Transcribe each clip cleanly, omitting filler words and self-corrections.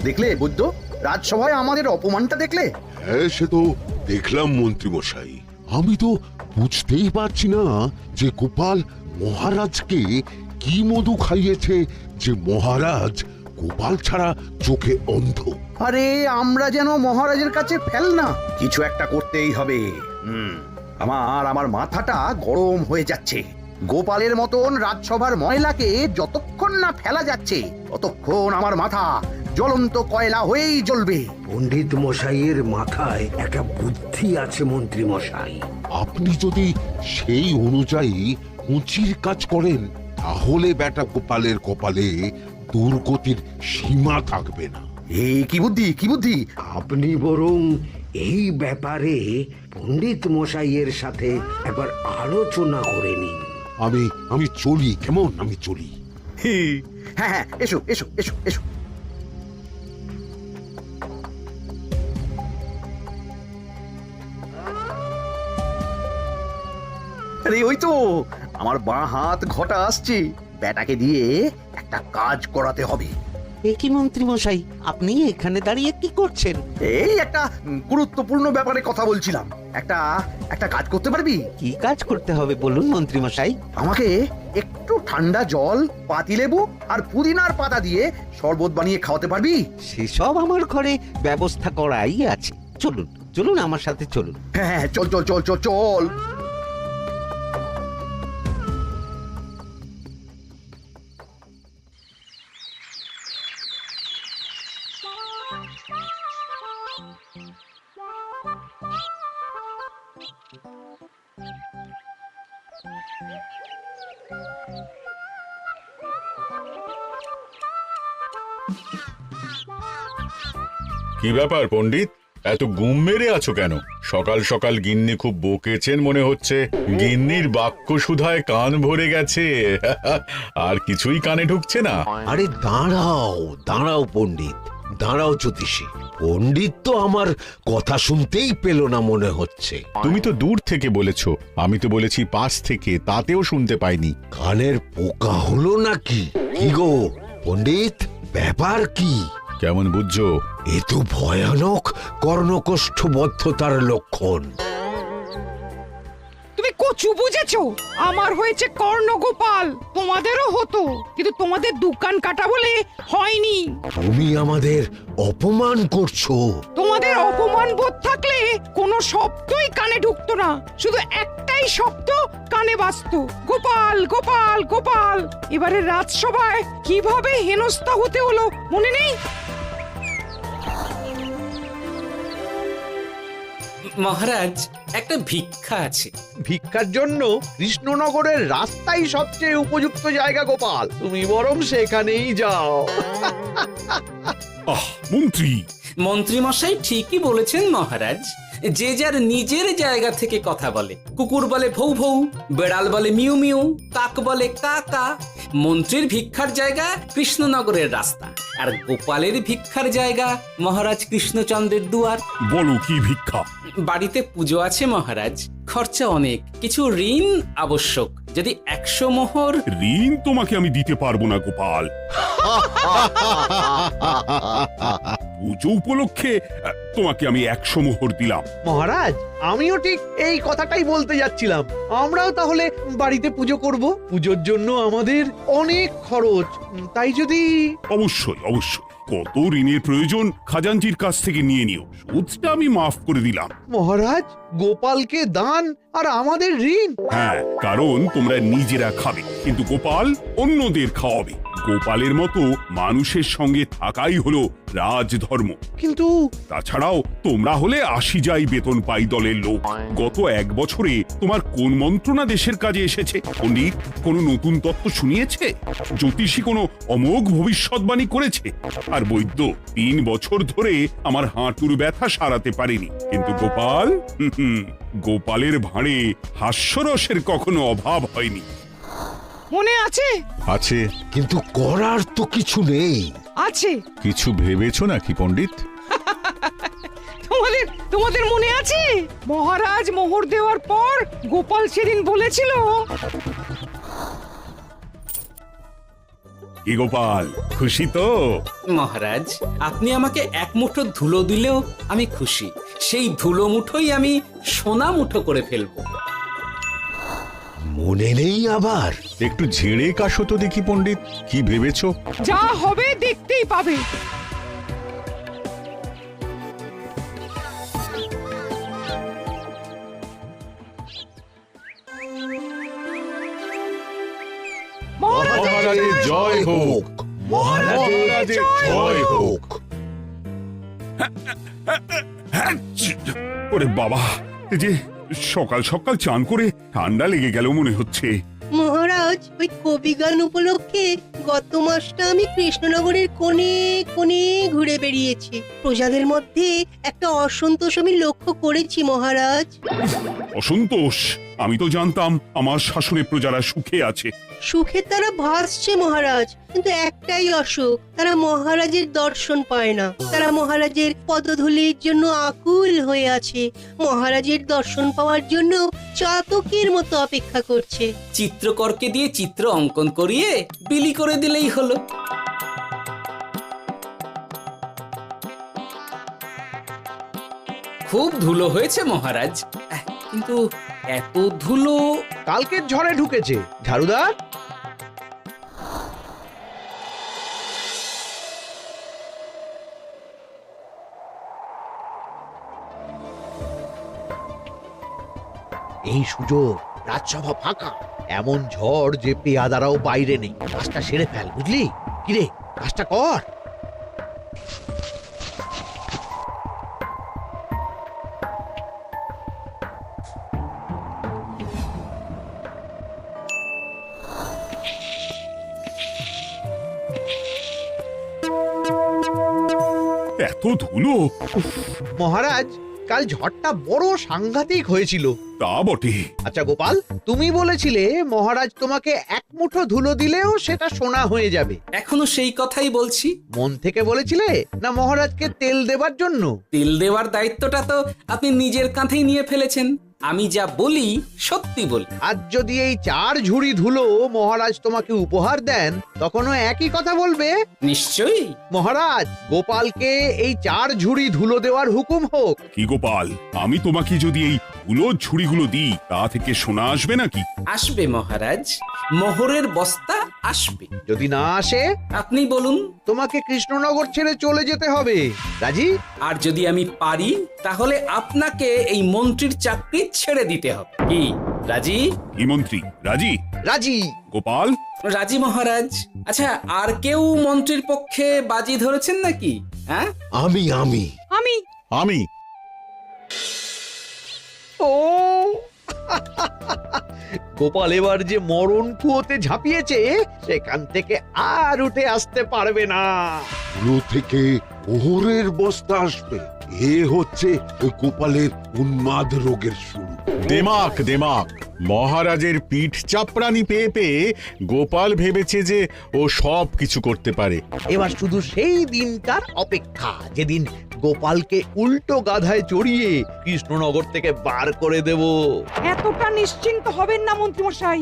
দেখলে বৈদ্য, রাজসভায় আমাদের অপমানটা দেখলে? হ্যাঁ, সে তো দেখলাম মন্ত্রী মশাই। আমি তো বুঝতেই পারছি না যে গোপাল মহারাজকে কি মধু খাইয়েছে যে মহারাজ গোপাল ছাড়া চোখে অন্ধ। আরে আমরা যেন মহারাজের কাছে ফেল না, কিছু একটা করতেই হবে। আমার মাথাটা গরম হয়ে যাচ্ছে। গোপালের মতন রাজসভার ময়লাকে যতক্ষণ না ফেলা যাচ্ছে ততক্ষণ আমার মাথা জ্বলন্ত কয়লা হয়েই জ্বলবে। পণ্ডিত মশাইয়ের মাথায় একটা বুদ্ধি আছে মন্ত্রী মশাই। আপনি যদি সেই অনুযায়ী উঁচির কাজ করেন তাহলে বেটা গোপালের কপালে দুর্গতির সীমা থাকবে না। এই কি বুদ্ধি, কি বুদ্ধি? আপনি বরং এই ব্যাপারে পণ্ডিত মশাইয়ের সাথে একবার আলোচনা করে নিন। আমি চলি, কেমন? আমি চলি। হ্যাঁ হ্যাঁ, এসো এসো এসো এসো। আরে ওই তো আমার বাঁ হাত ঘটা আসছে, ব্যাটাকে দিয়ে একটা কাজ করাতে হবে। এ কি মন্ত্রী মশাই, আপনি এখানে দাঁড়িয়ে কি করছেন? এই একটা গুরুত্বপূর্ণ ব্যাপারে কথা বলছিলাম। একটা একটা কাজ করতে পারবি? কি কাজ করতে হবে বলুন মন্ত্রী মশাই। আমাকে একটু ঠান্ডা জল, পাতিলেবু আর পুদিনার পাতা দিয়ে শরবত বানিয়ে খাওয়াতে পারবি? সেসব আমার ঘরে ব্যবস্থা করাই আছে। চলুন চলুন আমার সাথে চলুন। হ্যাঁ হ্যাঁ, চল চল চল চল চল। কি ব্যাপার পণ্ডিত, এত গুম মেরে আছো কেন? সকাল সকাল গিন্নি খুব বকেছেন মনে হচ্ছে। গিন্নির বাক্য সুধায় কান ভরে গেছে, আর কিছুই কানে ঢুকছে না। আরে দাঁড়াও দাঁড়াও পণ্ডিত, দাঁড়াও জ্যোতিষী। পণ্ডিত তো আমার কথা শুনতেই পেল না মনে হচ্ছে। তুমি তো দূর থেকে বলেছো, আমি তো বলেছি পাশ থেকে, তাতেও শুনতে পাইনি। কানের পোকা হলো নাকি? কি গো পণ্ডিত, ব্যাপার কি? কেমন বুঝছো? এ তো ভয়ানক কর্ণকোষ্ঠবদ্ধতার লক্ষণ। তুমি কচু বুঝেছো? আমার হয়েছে কর্ণগোপাল, তোমাদেরও হতো, কিন্তু তোমাদের দোকান কাটা বলে হয়নি। তুমি আমাদের অপমান করছো। তোমাদের অপমান বোধ থাকলে কোনো শব্দই কানে ঢুকতো না, শুধু একটাই শব্দ কানে বাজতো, গোপাল গোপাল গোপাল। এবারে রাজসভায় কিভাবে হেনস্থা হতে হলো মনে নেই? মহারাজ, একটা ভিক্ষা আছে। ভিক্ষার জন্য কৃষ্ণনগরের রাস্তাই সবচেয়ে উপযুক্ত জায়গা গোপাল, তুমি বরং সেখানেই যাও। মন্ত্রী, মন্ত্রী মশাই ঠিকই বলেছেন মহারাজ। যে যার নিজের জায়গা থেকে কথা বলে। কুকুর বলে ভৌ ভৌ, বেড়াল বলে মিউ মিউ, কাক বলে কা কা। মন্ত্রীর ভিক্ষার জায়গা কৃষ্ণনগরের রাস্তা, আর গোপালের ভিক্ষার জায়গা মহারাজ কৃষ্ণচন্দ্রের দুয়ার। বলো কি ভিক্ষা? বাড়িতে পুজো আছে মহারাজ, খরচা অনেক, কিছু ঋণ আবশ্যক। যদি 100 মোহর। ঋণ তোমাকে আমি দিতে পারবো না গোপাল। পুজো উপলক্ষে তোমাকে আমি 100 মোহর দিলাম। মহারাজ, আমিও ঠিক এই কথাটাই বলতে যাচ্ছিলাম। আমরাও তাহলে বাড়িতে পুজো করব। পুজোর জন্য আমাদের অনেক খরচ, তাই যদি... অবশ্যই অবশ্যই, কত ঋণের প্রয়োজন খাজাঞ্চির কাছ থেকে নিয়ে নিও, সুদটা আমি মাফ করে দিলাম। মহারাজ, গোপালকে দান আর আমাদের ঋণ? হ্যাঁ, কারণ তোমরা নিজেরা খাবে, কিন্তু গোপাল অন্যদের খাওয়াবে। গোপালের মতো মানুষের সঙ্গে থাকাই হলো রাজধর্ম। কিন্তু তাছাড়াও তোমরা হলে 80 যাই বেতন পাই দলের লোক। গত 1 বছরে তোমার কোন মন্ত্রণা দেশের কাজে এসেছে? পণ্ডিত কোনো নতুন তত্ত্ব শুনিয়েছে? জ্যোতিষী কোনো অমোঘ ভবিষ্যৎবাণী করেছে? আর বৈদ্য 3 বছর ধরে আমার হাঁটুর ব্যথা সারাতে পারেনি। কিন্তু গোপাল, গোপালের ভাঁড়ে হাস্যরসের কখনো অভাব হয়নি। মনে আছে? আছে। কিন্তু করার তো কিছু নেই। আছে। কিছু ভেবেছো নাকি পণ্ডিত? তোমাদের মনে আছে মহারাজ মোহর দেওয়ার পর গোপাল সেদিন বলেছিল কি গোপাল, খুশি তো? মহারাজ, আপনি আমাকে এক মুঠো ধুলো দিলেও আমি খুশি। সেই ধুলো মুঠোই আমি সোনা মুঠো করে ফেলবো। মনে নেই আবার? একটু ঝেড়ে কাশো তো দেখি পণ্ডিত, কি ভেবেছো? যা হবে দেখতেই পাবে। মহারাজের জয় হোক, মহারাজের জয় হোক। ওরে বাবা, এই যে সকাল সকাল চান করে ঠান্ডা লেগে গেল মনে হচ্ছে। মহারাজ, ওই কবি গান উপলক্ষে গত মাসটা আমি কৃষ্ণনগরের কোণে কোণে ঘুরে বেরিয়েছি। প্রজাদের মধ্যে একটা অসন্তোষ আমি লক্ষ্য করেছি মহারাজ। অসন্তোষ? আমি তো জানতাম আমার শাসনে প্রজারা সুখে আছে। সুখে তারা ভাসছে মহারাজ, কিন্তু একটাই অসুখ, তারা মহারাজের দর্শন পায় না। তারা মহারাজের পদধূলির জন্য আকুল হয়ে আছে, মহারাজের দর্শন পাওয়ার জন্য চাতকের মতো অপেক্ষা করছে। চিত্রকরকে দিয়ে চিত্র অঙ্কন করিয়ে বিলি করে দিলেই হলো। খুব ধুলো হয়েছে মহারাজ, কিন্তু এত ধুলো। কালকের ঝড়ে ঢুকেছে। ঝাড়ুদার, এই সুযোগ, রাজসভা ফাঁকা, এমন ঝড় যে পেয়াদারাও বাইরে নেই। কাজটা সেরে ফেল, বুঝলি? কিরে, কাজটা কর। এত ধুলো! মহারাজ, কাল ঝড়টা বড় সাংঘাতিক হয়েছিল। তা বটে। আচ্ছা গোপাল, তুমি বলেছিলে মহারাজ তোমাকে এক মুঠো ধুলো দিলেও সেটা সোনা হয়ে যাবে। এখনো সেই কথাই বলছি। মন থেকে বলেছিলে না মহারাজকে তেল দেবার জন্য? তেল দেওয়ার দায়িত্বটা তো আপনি নিজের কাঁধেই নিয়ে ফেলেছেন। আমি যা বলি সত্যি বলি। আজ যদি এই 4 ঝুড়ি ধুলো মহারাজ তোমাকে উপহার দেন, তখনও একই কথা বলবে? নিশ্চয়ই। মহারাজ, গোপালকে এই 4 ঝুড়ি ধুলো দেওয়ার হুকুম হোক। কি গোপাল, আমি তোমাকে যদি এই ধুলো ঝুড়িগুলো দিই, তা থেকে সোনা আসবে নাকি? আসবে মহারাজ, মোহরের বস্তা আসবে। যদি না আসে, আপনি বলুন। তোমাকে কৃষ্ণনগর ছেড়ে চলে যেতে হবে। রাজি? আর যদি আমি পারি, তাহলে আপনাকে এই মন্ত্রীর চাকরি ছেড়ে দিতে হবে। কি রাজি? কি মন্ত্রী, রাজি? রাজি। গোপাল? রাজি মহারাজ। আচ্ছা, আর কেউ মন্ত্রীর পক্ষে বাজি ধরেছেন নাকি? হ্যাঁ, আমি আমি ও গোপাল এবার যে মরণ কুয়োতে ঝাঁপিয়েছে, সেখান থেকে আর উঠে আসতে পারবে না। পুরো থেকে মোহরের বস্তা আসবে। এ হচ্ছে ওই গোপালের উন্মাদ রোগের শুরু। দেমাক মহারাজের পিঠ চাপড়ানি পেয়ে পেয়ে গোপাল ভেবেছে যে ও সব কিছু করতে পারে। এবার শুধু সেই দিনটার অপেক্ষা, যেদিন গোপালকে উল্টো গাধায় চড়িয়ে কৃষ্ণনগর থেকে বার করে দেব। এতটা নিশ্চিন্ত হবেন না মন্ত্রীমশাই।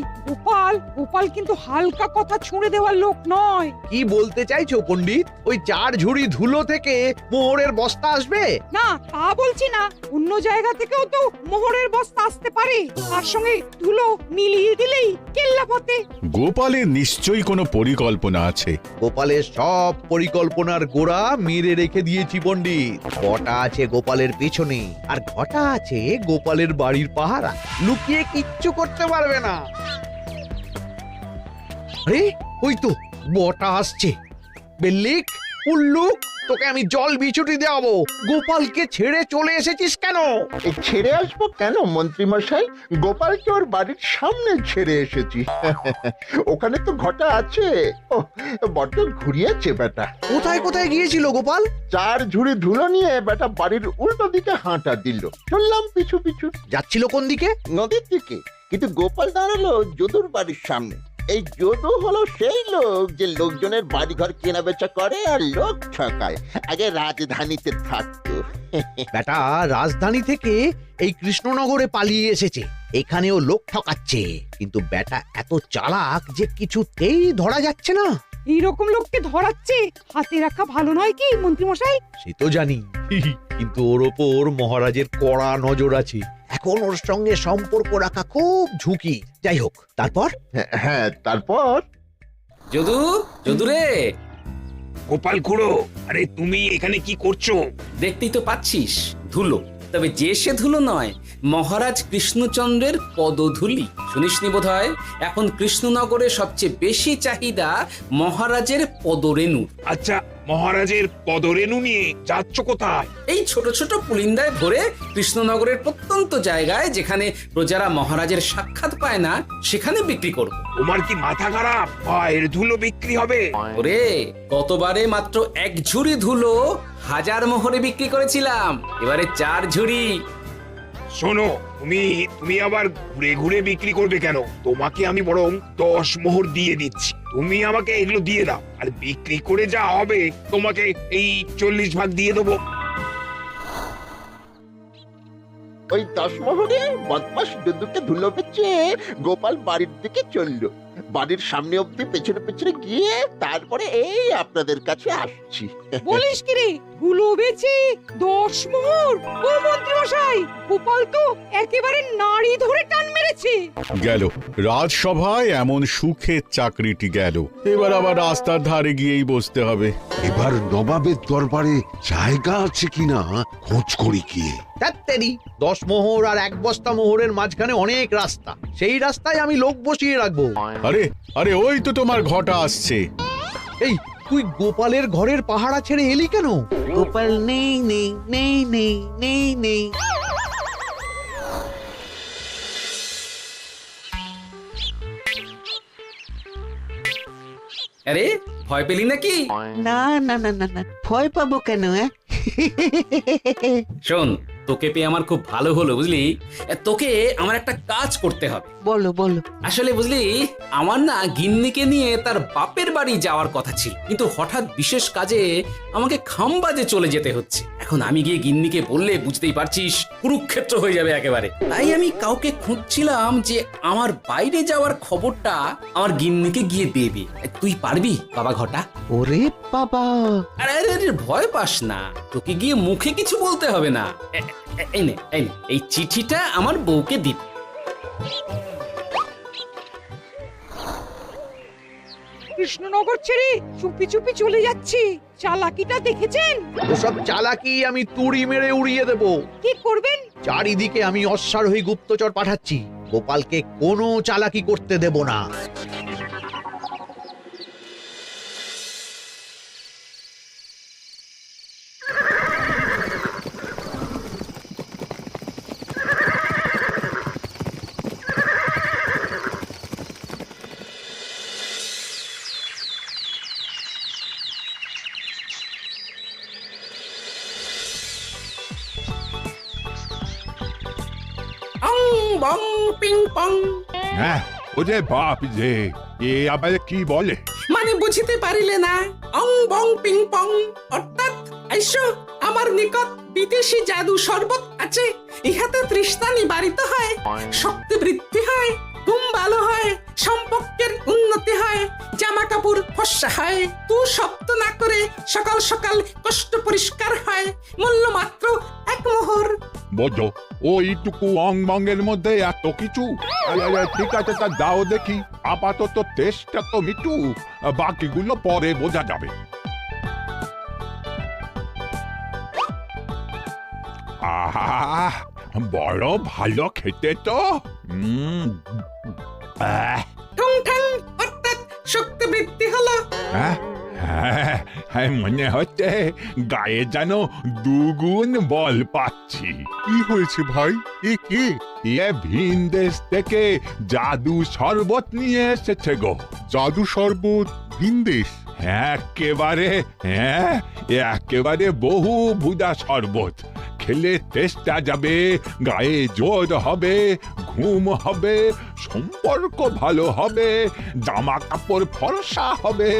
গোপাল কিন্তু হালকা কথা ছুঁড়ে দেওয়ার লোক নয়। কি বলতে চাইছো পণ্ডিত? ওই 4 ঝুড়ি ধুলো থেকে মোহরের বস্তা আসবে? না, তা বলছি না। অন্য জায়গা থেকেও তো মোহরের বস্তা আসতে পারে। তার সঙ্গে ধুলো মিলিয়ে দিলেই কেল্লাফতে। গোপালের নিশ্চয়ই কোনো পরিকল্পনা আছে। গোপালের সব পরিকল্পনার গোড়া মেরে রেখে দিয়েছি পণ্ডিত। ঘটা আছে গোপালের পেছনে, আর ঘটা আছে গোপালের বাড়ির পাহারা। লুকিয়ে কিচ্ছু করতে পারবে না। আরে ওই তো বটা আসছে। বেল্লিক, উল্লুক, তোকে আমি জল বিছুটি দেওয়াবো। গোপালকে ছেড়ে চলে এসেছিস কেন? ছেড়ে আসবো কেন মন্ত্রী মশাই? গোপালকে ওর বাড়ির সামনে ছেড়ে এসেছি। ওখানে তো ঘটা আছে। ও বড্ড ঘুরিয়েছে বেটা। কোথায় কোথায় গিয়েছিল গোপাল? 4 ঝুড়ি ধুলো নিয়ে বেটা বাড়ির উল্টো দিকে হাঁটা দিল। চললাম পিছু পিছু। যাচ্ছিল কোন দিকে? নদীর দিকে। কিন্তু গোপাল দাঁড়ালো যদুর বাড়ির সামনে। এই যদু হলো সেই লোক যে লোকজনের বাড়িঘর কেনা বেচা করে আর লোক ঠকায়। আগে রাজধানীতে থাকতো। বেটা রাজধানী থেকে এই কৃষ্ণনগরে পালিয়ে এসেছে। এখানেও লোক ঠকাচ্ছে, কিন্তু বেটা এত চালাক যে কিছুতেই ধরা যাচ্ছে না। এইরকম লোককে ধরাচ্ছে হাতে রাখা ভালো নয় কি মন্ত্রী মশাই? সে তো জানি, কিন্তু ওর ওপর মহারাজের কড়া নজর আছে। এখন ওর সঙ্গে সম্পর্ক রাখা খুব ঝুঁকি। যাই হোক, তারপর হ্যাঁ, তারপর যদু, যদু রে, গোপাল খুড়ো, আরে তুমি এখানে কি করছো? দেখতেই তো পাচ্ছিস ধুলো, তবে যে সে ধুলো নয়, মহারাজ কৃষ্ণচন্দ্রের পদধূলি। শুনিসনি বোধহয় এখন কৃষ্ণনগরে সবচেয়ে বেশি চাহিদা মহারাজের পদরেণুর। আচ্ছা, মহারাজের পদরেণু নিয়ে যাচ্ছ কোথায়? এই ছোট ছোট পুলিন্দায় ভরে কৃষ্ণনগরের প্রত্যন্ত জায়গায় যেখানে প্রজারা মহারাজের সাক্ষাৎ পায় না সেখানে বিক্রি করব। তোমার কি মাথা খারাপ? পায়ের ধুলো বিক্রি হবে? ওরে, গতবারে মাত্র 1 ঝুড়ি ধুলো 1000 মোহরে বিক্রি করেছিলাম, এবারে 4 ঝুড়ি। শোনো, তুমি আবার ঘুরে ঘুরে বিক্রি করবে কেন? তোমাকে আমি বরং 10 মোহর দিয়ে দিচ্ছি, তুমি আমাকে এগুলো দিয়ে দাও, আর বিক্রি করে যা হবে তোমাকে এই 40 ভাগ দিয়ে দেবো। ওই 10 মোহরে বদমাস দুদুকে ধুলো বেচে গোপাল বাড়ির দিকে চললো। বাড়ির সামনে অব্দি পেছনে পেছনে গিয়ে তারপরে এই আপনাদের কাছে আসছি। বলিস কি রে, ধুলো বেচে 10 মোহর? ও মন্ত্রী মশাই, গোপাল তো একেবারে নাড়ি ধরে টান মেরেছে। গেল রাজসভায় এমন সুখের চাকরিটি গেল, এবার আবার রাস্তার ধারে গিয়েই বসতে হবে। এবার নবাবের দরবারে জায়গা আছে কিনা খোঁজ করি গিয়ে। তাত্তেরি 10 মোহর আর 1 বস্তা মোহরের মাঝখানে অনেক রাস্তা, সেই রাস্তায় আমি লোক বসিয়ে রাখবো। আরে আরে, ওই তো তোমার ঘটা আসছে। এই, তুই গোপালের ঘরের পাহারা ছেড়ে এলি কেন? গোপাল নেই নেই নেই নেই নেই নেই। আরে, ভয় পেলি নাকি? না না না না না, ভয় পাবো কেন? শোন, তোকে পেয়ে আমার খুব ভালো হলো বুঝলি। তোকে আমার একটা কাজ করতে হবে। বলো বলো। আসলে বুঝলি, আমার না গিন্নিকে নিয়ে তার বাপের বাড়ি যাওয়ার কথা ছিল, কিন্তু হঠাৎ বিশেষ কাজে আমাকে খামবাজে চলে যেতে হচ্ছে। এখন আমি গিয়ে গিন্নিকে বললে বুঝতেই পারছিস কুরুক্ষেত্র হয়ে যাবে একেবারে। তাই আমি কাউকে খুঁজছিলাম যে আমার বাইরে যাওয়ার খবরটা আমার গিন্নিকে গিয়ে দেবে। তুই পারবি বাবা ঘটা? ওরে বাবা, আরে আরে আরে, ভয় পাস না, তোকে গিয়ে মুখে কিছু বলতে হবে না। এই নে, এই চিঠিটা আমার বউকে দিবি। কৃষ্ণনগর ছেড়ে চুপি চুপি চলে যাচ্ছি, চালাকিটা দেখেছেন? ওসব চালাকি আমি তুড়ি মেরে উড়িয়ে দেব। কি করবেন? চারিদিকে আমি অশ্বারোহী গুপ্তচর পাঠাচ্ছি, গোপালকে কোনো চালাকি করতে দেব না। অং বং পিং পং। হ্যাঁ, ওরে বাপ রে, এ আবার কি বলে? মানে বুঝিতে পারিলে না? অং বং পিং পং অর্থাৎ আইসো আমার নিকট বিদেশি জাদু শরবত আছে, ইহাতে তৃষ্ণা নিবারিত হয়, শক্তি বৃদ্ধি হয়, ঘুম ভালো হয়, সম্পর্কের উন্নতি হয়, জামা কাপড় ফর্সা হয়, তু শব্দ না করে সকাল সকাল কষ্ট পরিষ্কার হয়, মূল্য মাত্র 1 মোহর। বোঝো, ওইটুকু অং বঙ্গের মধ্যে এত কিছু? ঠিক আছে, তা দাও দেখি, আপাতত টেস্টটা তো মিটু, বাকিগুলো পরে বোঝা যাবে। আহা, বড় ভালো খেতে তো। ঠং ঠং অর্থাৎ শক্তি বৃদ্ধি হলো। হ্যাঁ, মনে হচ্ছে গায়ে যেন 2 গুণ বল পাচ্ছি। কি হয়েছে ভাই? এ কে? এ ভিন দেশ থেকে জাদু শরবত নিয়ে এসেছে গো। জাদু শরবত? ভিনদেশ? একেবারে বহু ভুদা শরবত। খেলে তেষ্টা যাবে, গায়ে জোর হবে, ঘুম হবে, সম্পর্ক ভালো হবে, জামা কাপড় ফর্সা হবে,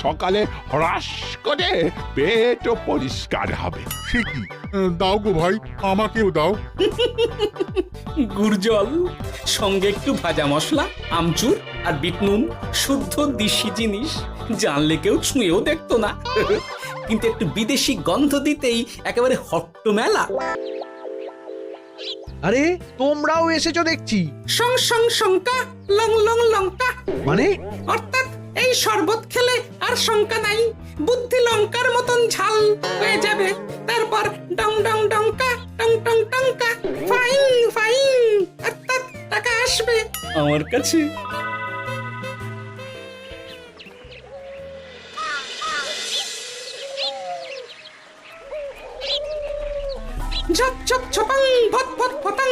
সকালে হ্রাস করে পেটও পরিষ্কার হবে। সে কি? দাও গো ভাই, আমাকেও দাও। গুড়জল সঙ্গে একটু ভাজা মশলা, আমচুর আর বিট নুন, শুদ্ধ দেশি জিনিস, জানলে কেউ ছুঁয়েও দেখতো না। কিন্তু একটু বিদেশি গন্ধ দিতেই একেবারে হট্ট মেলা। আরে তোমরাও এসেছো দেখছি। সং সং শঙ্কা লং লং লঙ্কা, মানে অর্থাৎ এই শরবত খেলে আর শঙ্কা নাই, বুদ্ধি লঙ্কার মতন ঝাল হয়ে যাবে। তারপর ডং ডং ডঙ্কা টং টং টঙ্কা, ফাইন ফাইন, অর্থাৎ টাকা আসবে আমার কাছে। ঝপ ঝপ ছপাং ভট ভট ফটাং,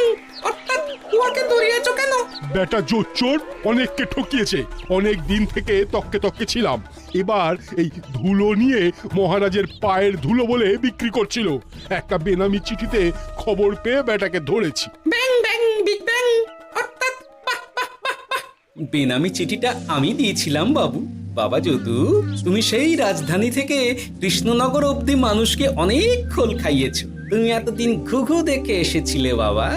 অর্থাৎ উহাকে দৌড়িয়েছ কেন? বেটা জোচ্চোর অনেককে ঠকিয়েছে, অনেক দিন থেকে তককে তককে ছিলাম। এবার এই ধুলো নিয়ে মহারাজের পায়ের ধুলো বলে বিক্রি করছিল। একটা বেনামি চিঠিতে খবর পেয়ে বেটাকে ধরেছি। ব্যাং ব্যাং বিগ ব্যাং, অর্থাৎ বাহ বাহ বাহ বাহ। বেনামি চিঠিটা আমি দিয়েছিলাম বাবু। বাবা যদু, তুমি সেই রাজধানী থেকে কৃষ্ণনগর অবধি মানুষকে অনেক খোল খাইয়েছো। তুমি এতদিন ঘুঘু দেখে এসেছিলে বাবা,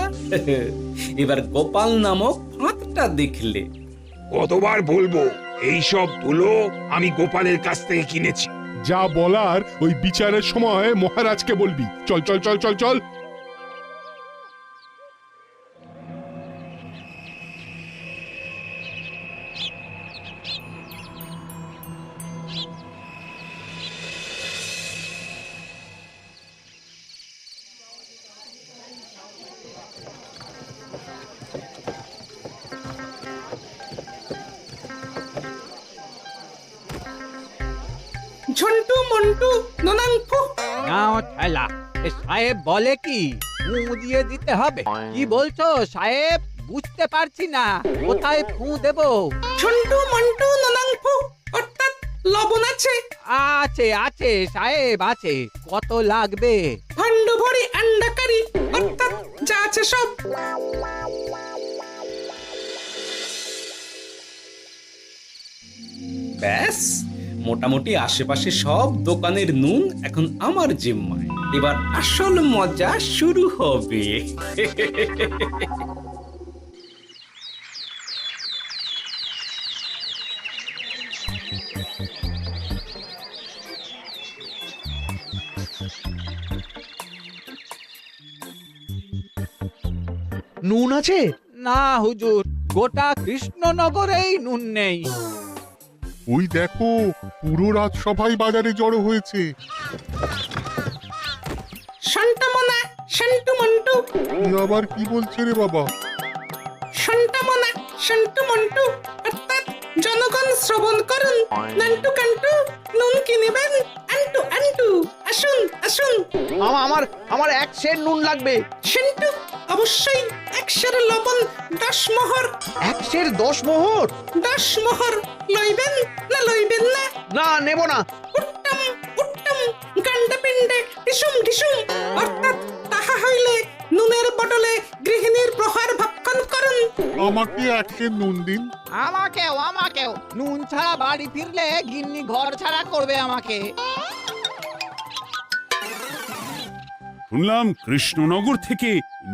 এবার গোপাল নামক ফাঁদটা দেখলে। কতবার বলবো, এই সব ধুলো আমি গোপালের কাছ থেকে কিনেছি। যা বলার ওই বিচারের সময় মহারাজকে বলবি। চল চল চল চল চল। ঝন্টু মন্টু ননাঙ্কু, নাও ঠেলা। এ সাহেব বলে কি ফু দিয়ে দিতে হবে? কি বলছো সাহেব? বুঝতে পারছি না, কোথায় ফু দেব? ঝন্টু মন্টু ননাঙ্কু, অর্থাৎ লবণ আছে? আছে আছে সাহেব আছে। কত লাগবে? ভান্ড ভরি আন্ডাকারি, অর্থাৎ যা আছে সব। ব্যাস, মোটামুটি আশেপাশে সব দোকানের নুন এখন আমার জিম্মায়। এবার আসল মজা শুরু হবে। নুন আছে? না হুজুর, গোটা কৃষ্ণনগরেই নুন নেই। ওই দেখো, পুরো রাজসভাই বাজারে জড়ো হয়েছে। শান্তামনা শান্টু মন্টু, এ আবার কি বলছে রে বাবা? শান্তামনা শান্টু মন্টু, অর্থাৎ জনগণ শ্রবণ করুন। নান্টু কান্টু নুন কিনিবেন, আন্টু আন্টু, আসুন আসুন। আমার আমার এক সের নুন লাগবে। শান্টু, অবশ্যই 100 লবণ 10 মোহর। 100 10 মোহর? 10 মোহর লইবেন না লইবেন না? না, নেব না। উত্তম উত্তম, গান্ডা পিণ্ডে ঢিসুম ঢিসুম, অর্থাৎ তাহা হইলে নুনের বদলে গৃহিণীর প্রহার ভক্ষণ করুন। আমাকে 1 সের নুন দিন। আমাকেও আমাকেও। নুন ছাড়া বাড়ি ফিরলে গিন্নি ঘর ছাড়া করবে আমাকে। শুনলাম কৃষ্ণনগর থেকে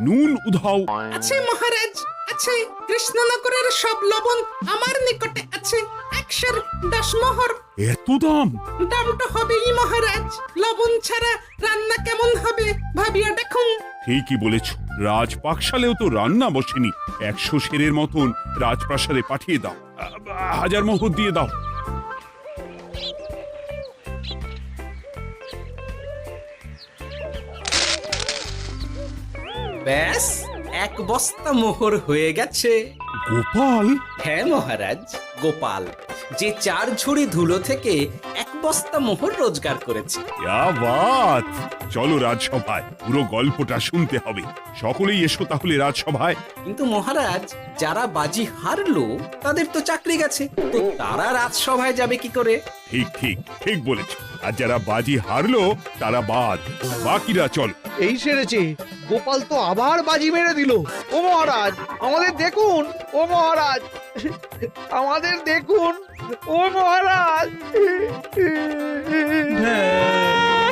নুন উধাও। আছে মহারাজ, আছে। কৃষ্ণনগরের সব লবণ আমার নিকটে আছে। 110 মোহর। এত দাম? দাম তো হবেই মহারাজ, লবণ ছাড়া রান্না কেমন হবে ভাবিয়া দেখুন। ঠিকই বলেছ, রাজপাকশালেও তো রান্না বসেনি। 100 সেরের মতন রাজপ্রাসাদে পাঠিয়ে দাও। 1000 মোহর দিয়ে দাও। ব্যাস, 1 বস্তা মোহর হয়ে গেছে। গোপাল? হ্যাঁ মহারাজ, গোপাল, যে 4 ঝুড়ি ধুলো থেকে 1 বস্তা মোহর রোজগার করেছে। ইয়া বাত! চলো রাজসভায়, পুরো গল্পটা শুনতে হবে। সকলেই এসো তাহলে রাজসভায়। কিন্তু মহারাজ, যারা বাজি হারলো তাদের তো চাকরি গেছে, তো তারা রাজসভায় যাবে কি করে? ঠিক ঠিক ঠিক বলেছ। আর যারা বাজি হারলো তারা বাদ, বাকিরা চল। এই সেরেছে, গোপাল তো আবার বাজি মেরে দিল। ও মহারাজ, আমাদের দেখুন, ও মহারাজ, আমাদের দেখুন, ও মহারাজ। হ্যাঁ